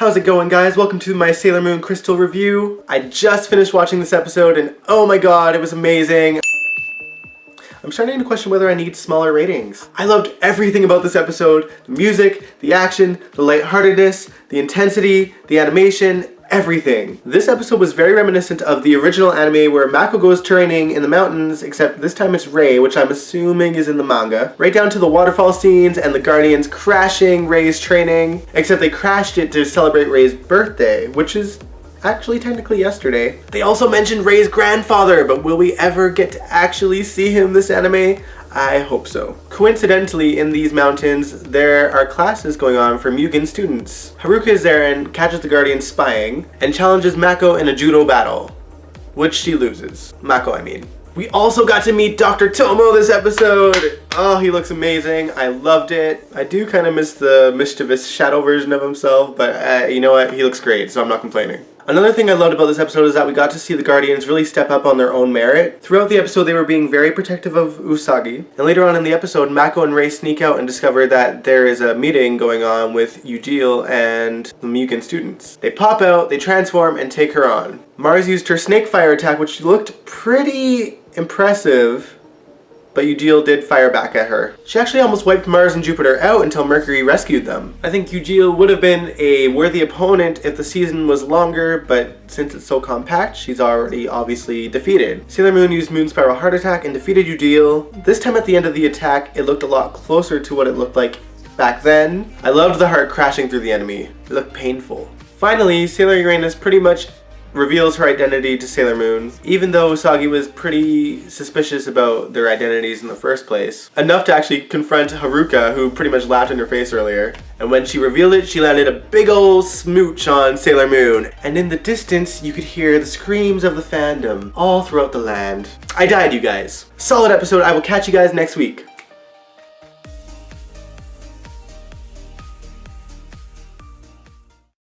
How's it going, guys? Welcome to my Sailor Moon Crystal review. I just finished watching this episode and oh my god, it was amazing. I'm starting to question whether I need smaller ratings. I loved everything about this episode. The music, the action, the lightheartedness, the intensity, the animation, everything. This episode was very reminiscent of the original anime where Mako goes training in the mountains, except this time it's Rei, which I'm assuming is in the manga. Right down to the waterfall scenes and the Guardians crashing Rei's training, except they crashed it to celebrate Rei's birthday, which is actually technically yesterday. They also mentioned Rei's grandfather, but will we ever get to actually see him this anime? I hope so. Coincidentally, in these mountains, there are classes going on for Mugen students. Haruka is there and catches the Guardian spying, and challenges Mako in a judo battle, which she loses. Mako, I mean. We also got to meet Dr. Tomoe this episode! Oh, he looks amazing. I loved it. I do kind of miss the mischievous shadow version of himself, but you know what? He looks great, so I'm not complaining. Another thing I loved about this episode is that we got to see the Guardians really step up on their own merit. Throughout the episode, they were being very protective of Usagi. And later on in the episode, Mako and Rei sneak out and discover that there is a meeting going on with Eugil and the Mugen students. They pop out, they transform, and take her on. Mars used her snake fire attack, which looked pretty impressive, but Eugil did fire back at her. She actually almost wiped Mars and Jupiter out until Mercury rescued them. I think Eugil would have been a worthy opponent if the season was longer, but since it's so compact, she's already obviously defeated. Sailor Moon used Moon Spiral Heart Attack and defeated Eugil. This time at the end of the attack, it looked a lot closer to what it looked like back then. I loved the heart crashing through the enemy. It looked painful. Finally, Sailor Uranus pretty much reveals her identity to Sailor Moon, even though Usagi was pretty suspicious about their identities in the first place. Enough to actually confront Haruka, who pretty much laughed in her face earlier. And when she revealed it, she landed a big ol' smooch on Sailor Moon. And in the distance, you could hear the screams of the fandom all throughout the land. I died, you guys. Solid episode. I will catch you guys next week.